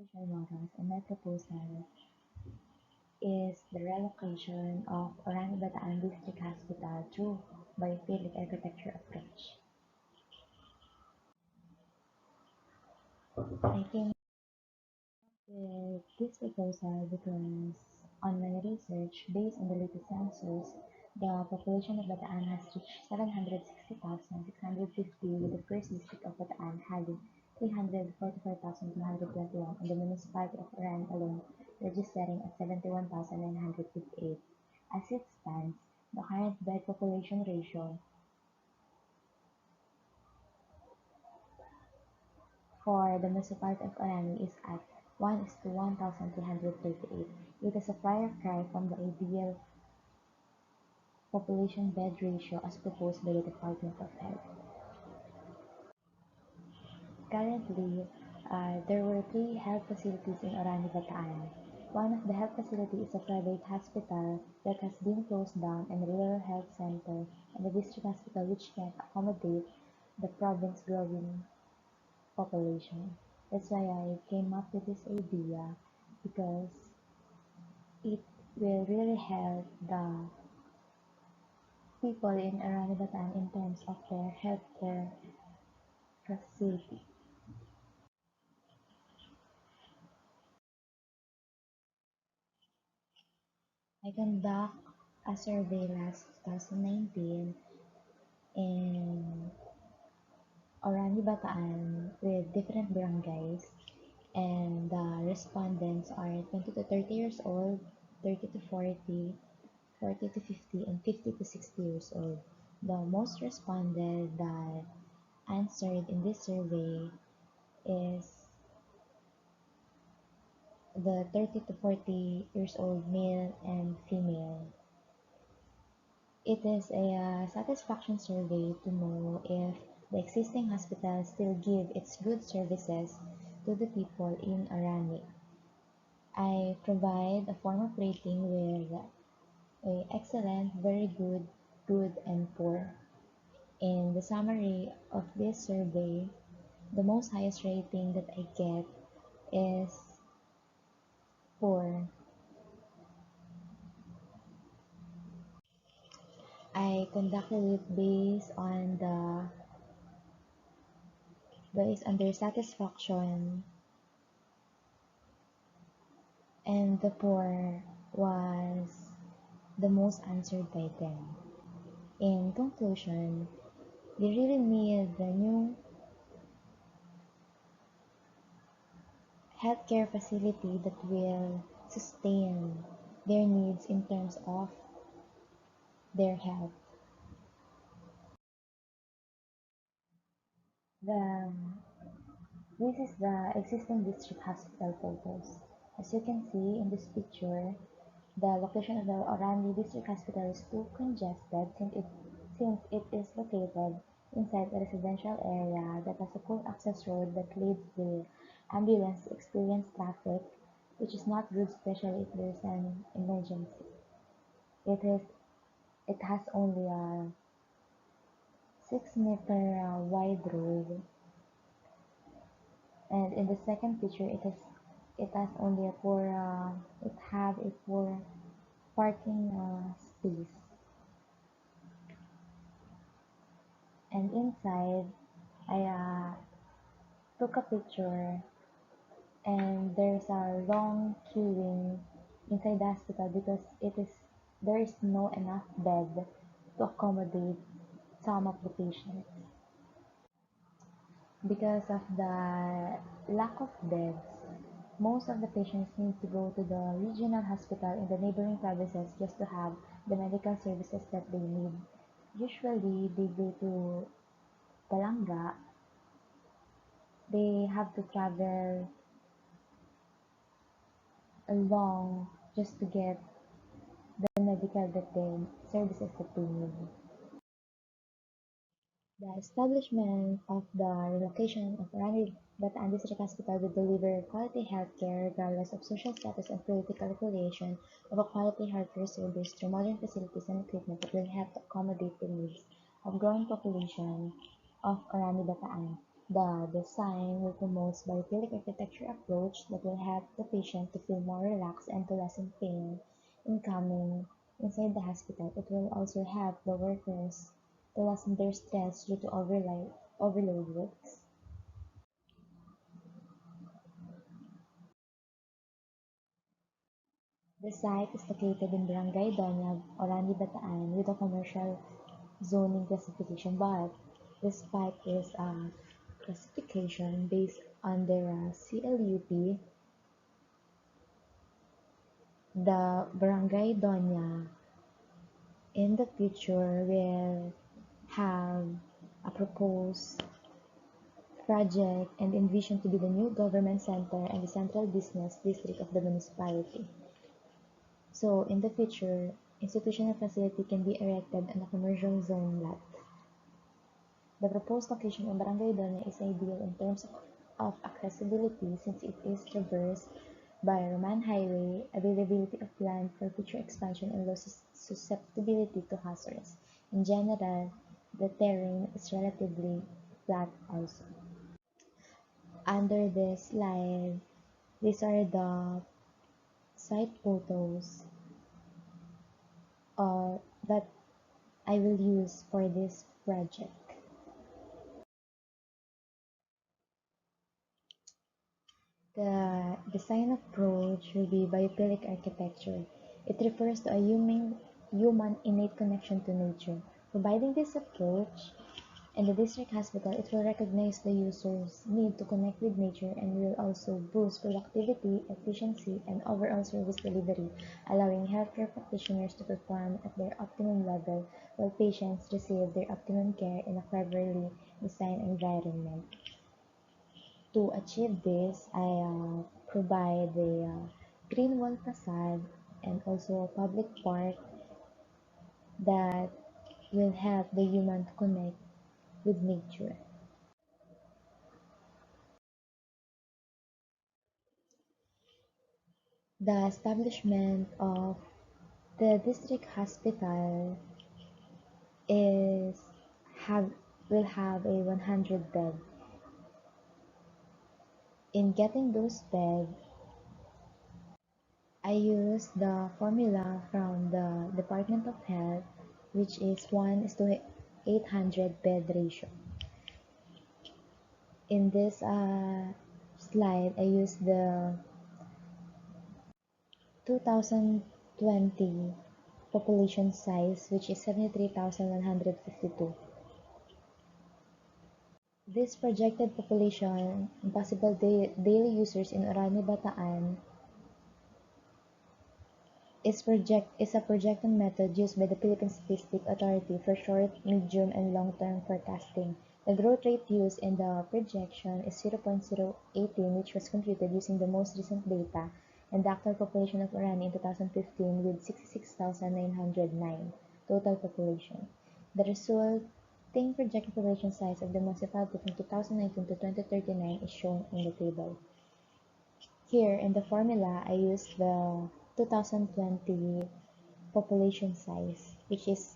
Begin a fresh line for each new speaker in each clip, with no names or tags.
population models, and my proposal is the relocation of Orang Bataan District Hospital through biophilic architecture approach. I came with this proposal because on my research, based on the latest census, the population of Bataan has reached 760,650, with the first district of Bataan having 344,221, and the municipality of Oran alone registering at 71,958. As it stands, the current bed population ratio for the municipality of Orani is at 1 is to 1,338. It is a far cry from the ideal population bed ratio as proposed by the Department of Health. Currently, there were three health facilities in Orani, Bataan. One of the health facilities is a private hospital that has been closed down, and a rural health center and a district hospital which can accommodate the province's growing population. That's why I came up with this idea because it will really help the people in Orangutan in terms of their healthcare facility. I conduct a survey last 2019 in Orani Bataan with different barangays, and the respondents are 20 to 30 years old, 30 to 40, 40 to 50, and 50 to 60 years old. The most responded that answered in this survey is the 30 to 40 years old male and female. It is a satisfaction survey to know if the existing hospital still give its good services to the people in Arani. I provide a form of rating with a excellent, very good, good, and poor. In the summary of this survey, the most highest rating that I get is poor. I conducted it based on their satisfaction, and the poor was the most answered by them. In conclusion, they really need the new healthcare facility that will sustain their needs in terms of their health. The This is the existing district hospital photos. As you can see in this picture, the location of the Orani District Hospital is too congested since it is located inside a residential area that has a full access road that leads the ambulance to experience traffic, which is not good, especially if there's an emergency. It is it has only a 6-meter wide road, and in the second picture it has only it had a poor parking space, and inside I took a picture, and there's a long queuing inside the hospital because there is no enough bed to accommodate some of the patients. Because of the lack of beds, most of the patients need to go to the regional hospital in the neighboring provinces just to have the medical services that they need. Usually, they go to Palanga, they have to travel long just to get the medical that they services that they need. The establishment of the relocation of Rani Bataan District Hospital will deliver quality healthcare regardless of social status and political affiliation of a quality healthcare service through modern facilities and equipment that will help to accommodate the needs of growing population of Orani Bataan. The design will promote biophilic architecture approach that will help the patient to feel more relaxed and to lessen pain in coming inside the hospital. It will also help the workers to lessen their stress due to overload works. The site is located in Barangay Doña, Orani, Bataan with a commercial zoning classification, but despite its classification based on their CLUP, the Barangay Doña in the future will have a proposed project and envisioned to be the new government center and the central business district of the municipality. So in the future, institutional facility can be erected on a commercial zone lot. The proposed location of Barangay Doña is ideal in terms of accessibility since it is traversed by a Roman highway, availability of land for future expansion, and low susceptibility to hazards. In general, the terrain is relatively flat also. Under this slide, these are the site photos that I will use for this project. The design approach will be biophilic architecture. It refers to a human innate connection to nature. Providing this approach in the district hospital, it will recognize the user's need to connect with nature and will also boost productivity, efficiency, and overall service delivery, allowing healthcare practitioners to perform at their optimum level while patients receive their optimum care in a cleverly designed environment. To achieve this, I provide the green wall facade and also a public park that will help the human to connect with nature. The establishment of the district hospital is have will have a 100 bed. In getting those beds, I use the formula from the Department of Health, which is 1 is to 800 bed ratio. In this slide, I use the 2020 population size, which is 73,152. This projected population and possible daily users in Orani, Bataan is a projection method used by the Philippine Statistics Authority for short, medium, and long-term forecasting. The growth rate used in the projection is 0.018, which was computed using the most recent data, and the actual population of Orani in 2015 with 66,909 total population. The resulting projected population size of the municipality from 2019 to 2039 is shown in the table. Here in the formula, I use the 2020 population size, which is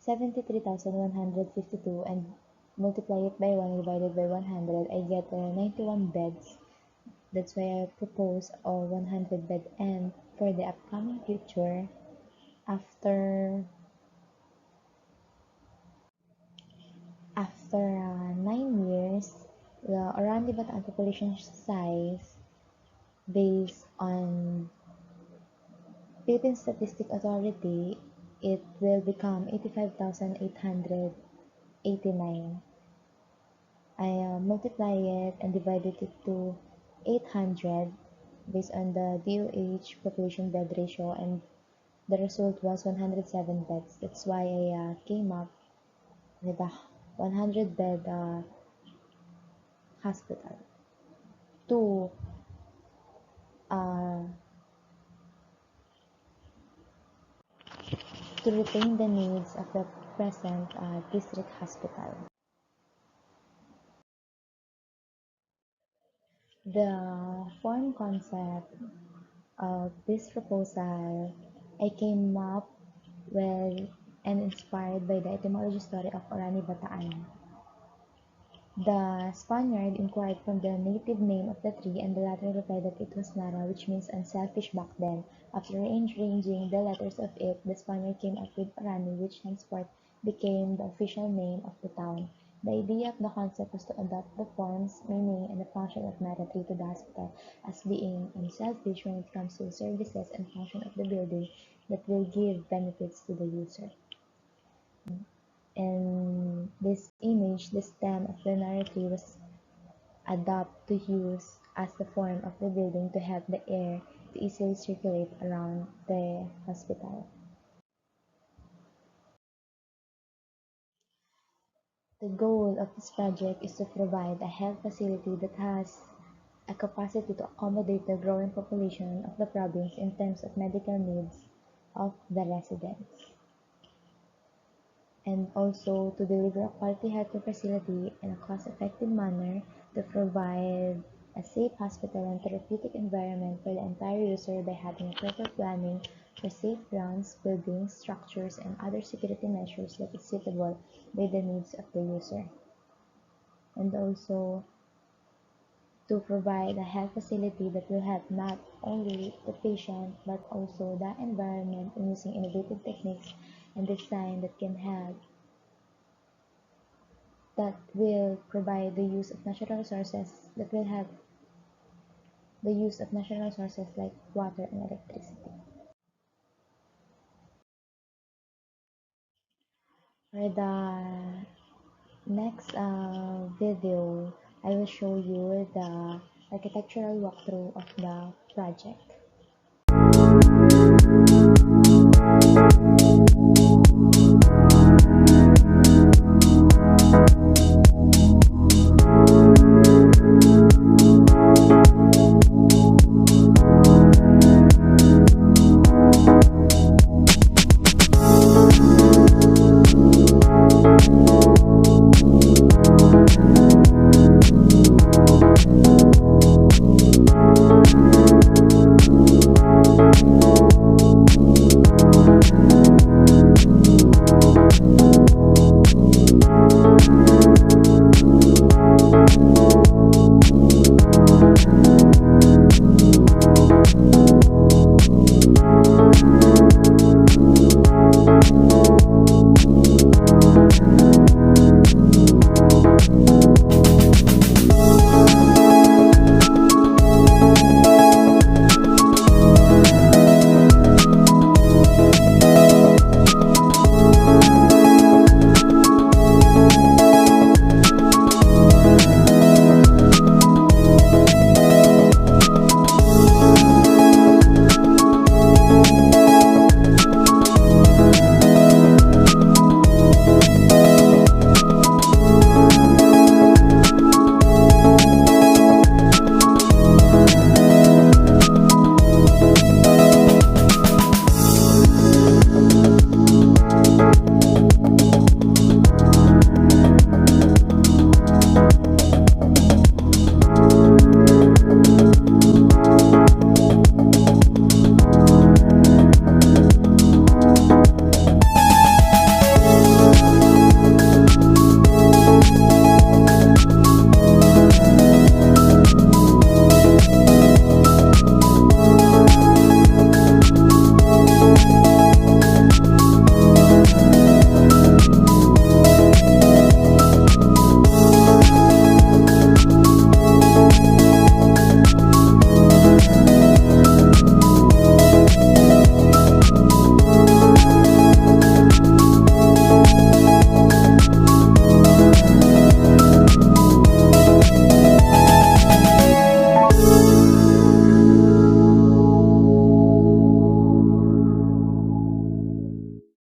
73,152, and multiply it by 1 divided by 100, I get 91 beds. That's why I propose a 100 bed. And for the upcoming future, after 9 years, the Orani Bataan population size based on Philippine Statistics Authority, it will become 85,889. I multiply it and divided it to 800 based on the DOH population bed ratio, and the result was 107 beds. That's why I came up with a 100 bed hospital to uh, to retain the needs of the present district hospital. The form concept of this proposal I came up with and inspired by the etymology story of Orani Bataan. The Spaniard inquired from the native name of the tree, and the latter replied that it was Nara, which means unselfish back then. After rearranging the letters of it, the Spaniard came up with Orani, which henceforth became the official name of the town. The idea of the concept was to adapt the forms, meaning, and the function of Nara tree to the hospital, as being unselfish when it comes to the services and function of the building that will give benefits to the user. In this image, the stem of the Nara tree was adopted to use as the form of the building to help the air to easily circulate around the hospital. The goal of this project is to provide a health facility that has a capacity to accommodate the growing population of the province in terms of medical needs of the residents, and also to deliver a quality healthcare facility in a cost-effective manner, to provide a safe hospital and therapeutic environment for the entire user by having a proper planning for safe grounds, buildings, structures, and other security measures that is suitable by the needs of the user. And also to provide a health facility that will help not only the patient but also the environment in using innovative techniques and design that will provide the use of natural resources that will have the use of natural resources like water and electricity. For the next video, I will show you the architectural walkthrough of the project.